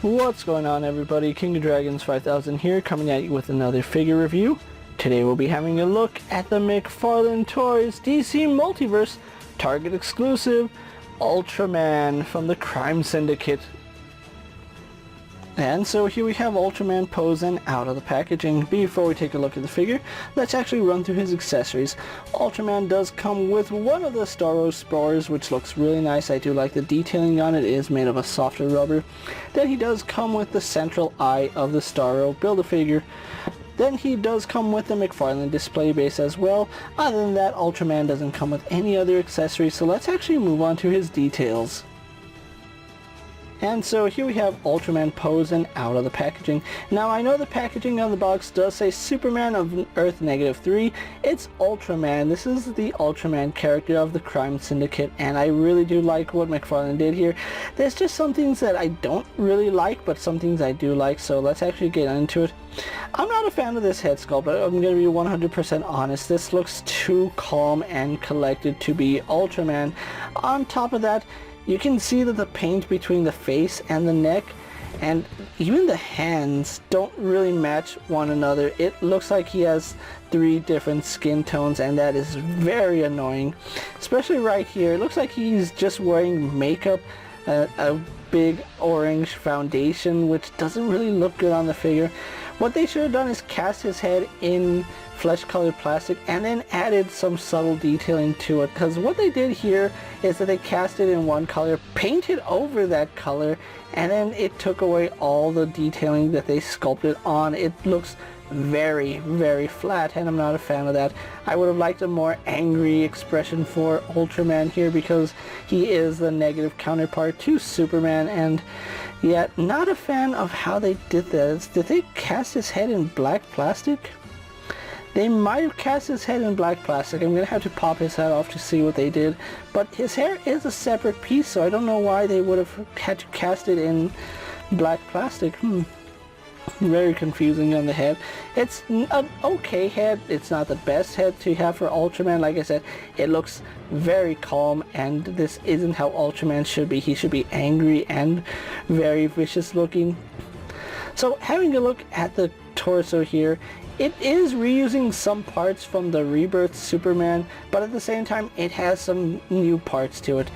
What's going on, everybody? KingofDragons 5000 here, coming at you with another figure review. Today we'll be having a look at the McFarlane Toys DC Multiverse Target exclusive Ultraman from the Crime Syndicate. And so here we have Ultraman posing out of the packaging. Before we take a look at the figure, let's actually run through his accessories. Ultraman does come with one of the Starro spores, which looks really nice. I do like the detailing on it. It is made of a softer rubber. Then he does come with the central eye of the Starro Build-A-Figure. Then he does come with the McFarlane display base as well. Other than that, Ultraman doesn't come with any other accessories, so let's actually move on to his details. And so here we have Ultraman posing out of the packaging. Now I know the packaging on the box does say Superman of Earth -3. It's Ultraman. This is the Ultraman character of the Crime Syndicate, and I really do like what McFarlane did here. There's just some things that I don't really like, but some things I do like, so let's actually get into it. I'm not a fan of this head sculpt, but I'm going to be 100% honest. This looks too calm and collected to be Ultraman. On top of that, you can see that the paint between the face and the neck and even the hands don't really match one another. It looks like he has 3 different skin tones, and that is very annoying. Especially right here, it looks like he's just wearing makeup, a big orange foundation, which doesn't really look good on the figure. What they should have done is cast his head in flesh colored plastic and then added some subtle detailing to it, because what they did here is that they cast it in one color, painted over that color, and then it took away all the detailing that they sculpted on. It looks very, very flat, and I'm not a fan of that. I would have liked a more angry expression for Ultraman here, because he is the negative counterpart to Superman, and yet not a fan of how they did this. Did they cast his head in black plastic? They might have cast his head in black plastic. I'm going to have to pop his head off to see what they did. But his hair is a separate piece, so I don't know why they would have had to cast it in black plastic. Very confusing on the head. It's an okay head. It's not the best head to have for Ultraman. Like I said, it looks very calm, and this isn't how Ultraman should be. He should be angry and very vicious looking. So having a look at the torso here, it is reusing some parts from the Rebirth Superman, but at the same time it has some new parts to it.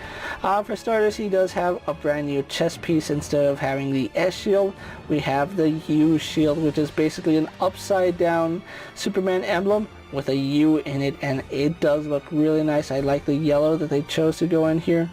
For starters, he does have a brand new chest piece. Instead of having the S shield, we have the U shield, which is basically an upside down Superman emblem with a U in it, and it does look really nice. I like the yellow that they chose to go in here.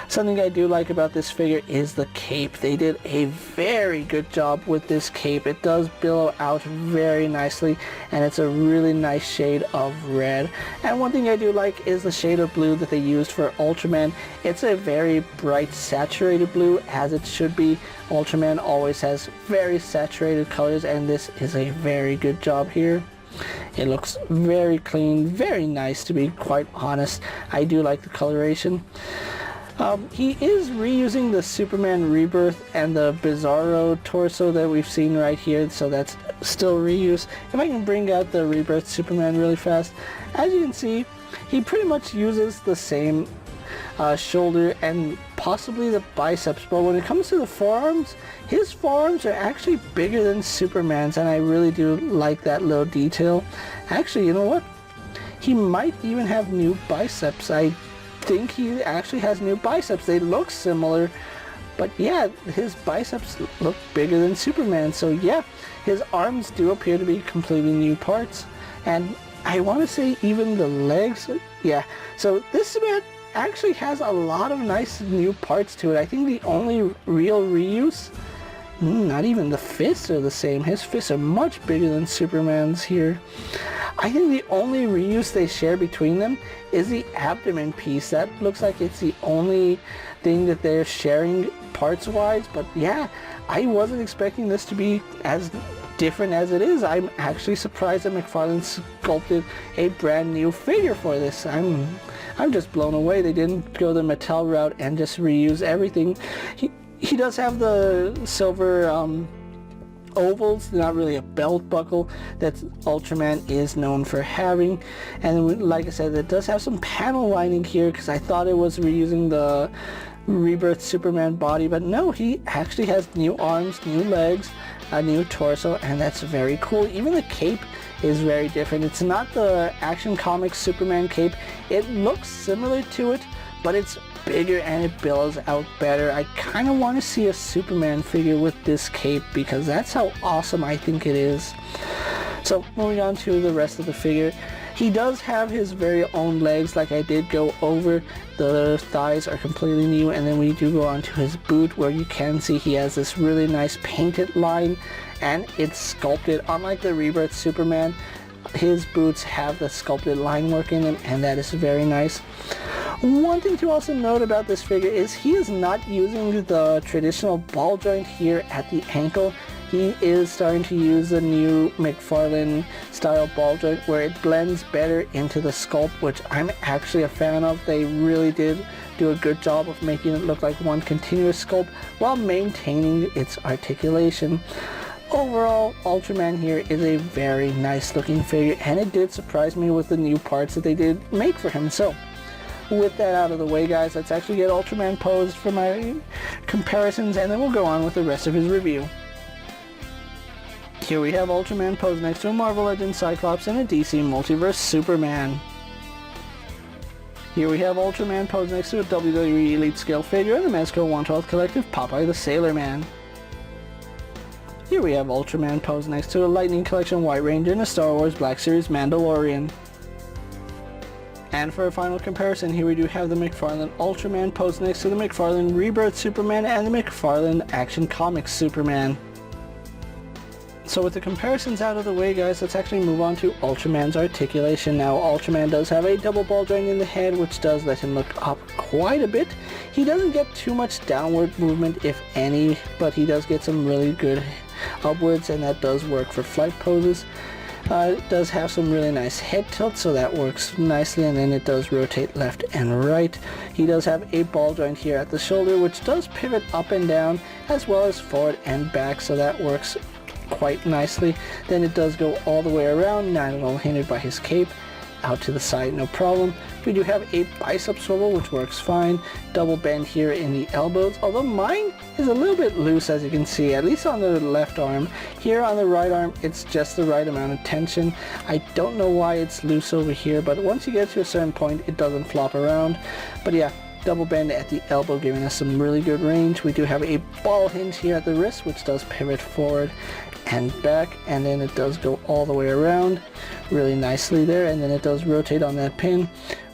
Something I do like about this figure is the cape. They did a very good job with this cape. It does billow out very nicely, and it's a really nice shade of red. And one thing I do like is the shade of blue that they used for Ultraman. It's a very bright saturated blue, as it should be. Ultraman always has very saturated colors, and this is a very good job here. It looks very clean, very nice, to be quite honest. I do like the coloration. He is reusing the Superman Rebirth and the Bizarro torso that we've seen right here, so that's still reuse. If I can bring out the Rebirth Superman really fast, as you can see, he pretty much uses the same shoulder and possibly the biceps, but when it comes to the forearms, his forearms are actually bigger than Superman's, and I really do like that little detail. Actually, you know what? He might even have new biceps. I think he actually has new biceps. They look similar, but yeah, his biceps look bigger than Superman. So yeah, his arms do appear to be completely new parts, and I want to say even the legs. Yeah, so this man actually has a lot of nice new parts to it. I think the only real reuse, not even the fists are the same. His fists are much bigger than Superman's here. I think the only reuse they share between them is the abdomen piece. That looks like it's the only thing that they're sharing parts wise, but yeah, I wasn't expecting this to be as different as it is. I'm actually surprised that McFarlane sculpted a brand new figure for this. I'm just blown away. They didn't go the Mattel route and just reuse everything. He does have the silver ovals, not really a belt buckle that Ultraman is known for having. And like I said, it does have some panel lining here, because I thought it was reusing the Rebirth Superman body, but no, he actually has new arms, new legs, a new torso, and that's very cool. Even the cape is very different. It's not the Action Comics Superman cape. It looks similar to it, but it's bigger and it billows out better. I kind of want to see a Superman figure with this cape because that's how awesome I think it is. So moving on to the rest of the figure, he does have his very own legs, like I did go over. The thighs are completely new, and then we do go on to his boot, where you can see he has this really nice painted line, and it's sculpted. Unlike the Rebirth Superman, his boots have the sculpted line work in them, and that is very nice. One thing to also note about this figure is he is not using the traditional ball joint here at the ankle. He is starting to use the new McFarlane style ball joint where it blends better into the sculpt, which I'm actually a fan of. They really did do a good job of making it look like one continuous sculpt while maintaining its articulation. Overall, Ultraman here is a very nice looking figure, and it did surprise me with the new parts that they did make for him. So with that out of the way, guys, let's actually get Ultraman posed for my comparisons, and then we'll go on with the rest of his review. Here we have Ultraman posed next to a Marvel Legends Cyclops and a DC Multiverse Superman. Here we have Ultraman posed next to a WWE Elite Scale figure and the Mezco 112th Collective Popeye the Sailor Man. Here we have Ultraman posed next to a Lightning Collection White Ranger and a Star Wars Black Series Mandalorian. And for a final comparison, here we do have the McFarlane Ultraman posed next to the McFarlane Rebirth Superman and the McFarlane Action Comics Superman. So with the comparisons out of the way, guys, let's actually move on to Ultraman's articulation. Now, Ultraman does have a double ball joint in the head, which does let him look up quite a bit. He doesn't get too much downward movement, if any, but he does get some really good upwards, and that does work for flight poses. It does have some really nice head tilt, so that works nicely, and then it does rotate left and right. He does have a ball joint here at the shoulder, which does pivot up and down, as well as forward and back, so that works quite nicely. Then it does go all the way around, not at all hindered by his cape. Out to the side, no problem. We do have a bicep swivel, which works fine. Double bend here in the elbows, although mine is a little bit loose, as you can see, at least on the left arm. Here on the right arm, it's just the right amount of tension. I don't know why it's loose over here, but once you get to a certain point, it doesn't flop around. But yeah, double bend at the elbow, giving us some really good range. We do have a ball hinge here at the wrist, which does pivot forward and back, and then it does go all the way around really nicely there, and then it does rotate on that pin.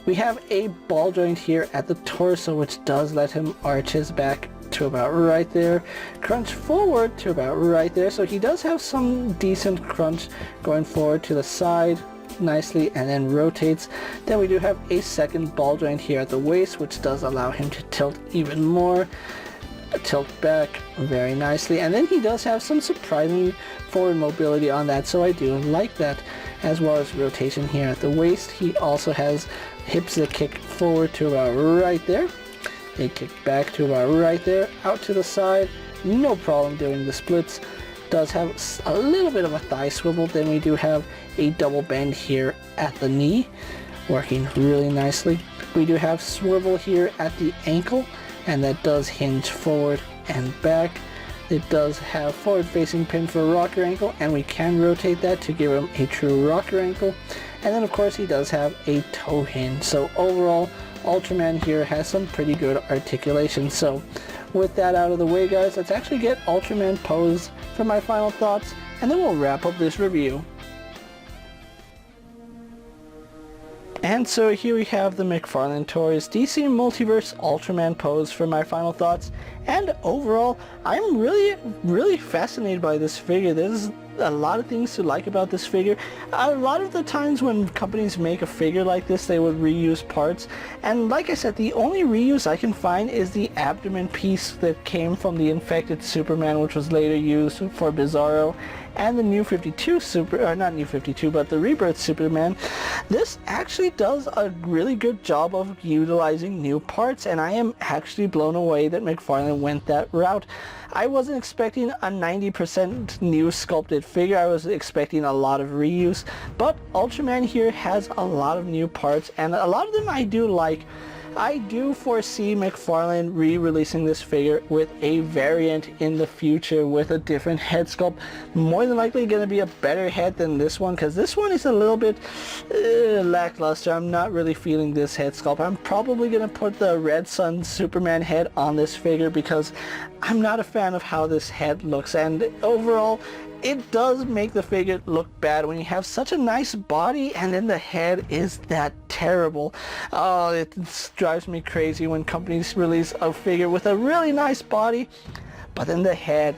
We have a ball joint here at the torso, which does let him arch his back to about right there, crunch forward to about right there, so he does have some decent crunch going forward to the side nicely, and then rotates. Then we do have a second ball joint here at the waist, which does allow him to tilt even more, tilt back very nicely, and then he does have some surprising forward mobility on that, so I do like that, as well as rotation here at the waist. He also has hips that kick forward to about right there, they kick back to about right there, out to the side, no problem doing the splits. Does have a little bit of a thigh swivel. Then we do have a double bend here at the knee, working really nicely. We do have swivel here at the ankle, and that does hinge forward and back. It does have forward facing pin for a rocker ankle, and we can rotate that to give him a true rocker ankle. And then of course he does have a toe hinge. So overall, Ultraman here has some pretty good articulation. So with that out of the way, guys, let's actually get Ultraman posed for my final thoughts, and then we'll wrap up this review. And so here we have the McFarlane Toys DC Multiverse Ultraman pose for my final thoughts. And overall, I'm really fascinated by this figure. There's a lot of things to like about this figure. A lot of the times when companies make a figure like this, they would reuse parts. And like I said, the only reuse I can find is the abdomen piece that came from the infected Superman, which was later used for Bizarro, and the New 52 not New 52, but the Rebirth Superman. This actually does a really good job of utilizing new parts, and I am actually blown away that McFarlane went that route. I wasn't expecting a 90% new sculpted figure. I was expecting a lot of reuse, but Ultraman here has a lot of new parts, and a lot of them I do like. I do foresee McFarlane re-releasing this figure with a variant in the future with a different head sculpt. More than likely going to be a better head than this one, because this one is a little bit lackluster. I'm not really feeling this head sculpt. I'm probably going to put the Red Sun Superman head on this figure because I'm not a fan of how this head looks, and overall it does make the figure look bad when you have such a nice body and then the head is that terrible. Oh, it drives me crazy when companies release a figure with a really nice body, but then the head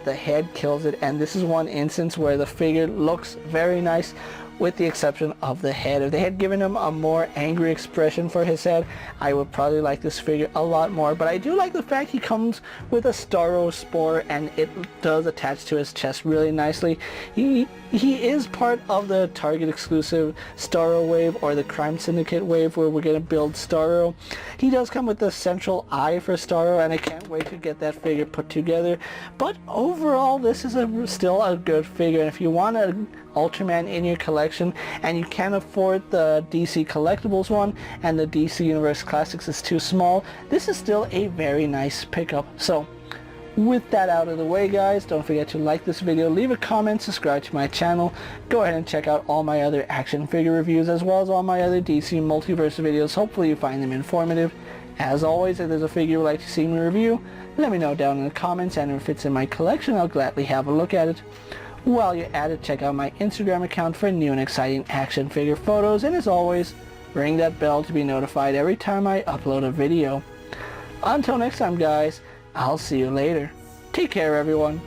kills it, and this is one instance where the figure looks very nice with the exception of the head. If they had given him a more angry expression for his head, I would probably like this figure a lot more. But I do like the fact he comes with a Starro spore and it does attach to his chest really nicely. He is part of the Target exclusive Starro wave, or the Crime Syndicate wave, where we're going to build Starro. He does come with the central eye for Starro, and I can't wait to get that figure put together. But overall, this is still a good figure, and if you want an Ultraman in your collection and you can't afford the DC Collectibles one and the DC Universe Classics is too small, this is still a very nice pickup. So with that out of the way, guys, don't forget to like this video, leave a comment, subscribe to my channel, go ahead and check out all my other action figure reviews as well as all my other DC Multiverse videos. Hopefully you find them informative. As always, if there's a figure you'd like to see me review, let me know down in the comments, and if it's in my collection, I'll gladly have a look at it. While you're at it, check out my Instagram account for new and exciting action figure photos, and as always, ring that bell to be notified every time I upload a video. Until next time, guys, I'll see you later. Take care, everyone.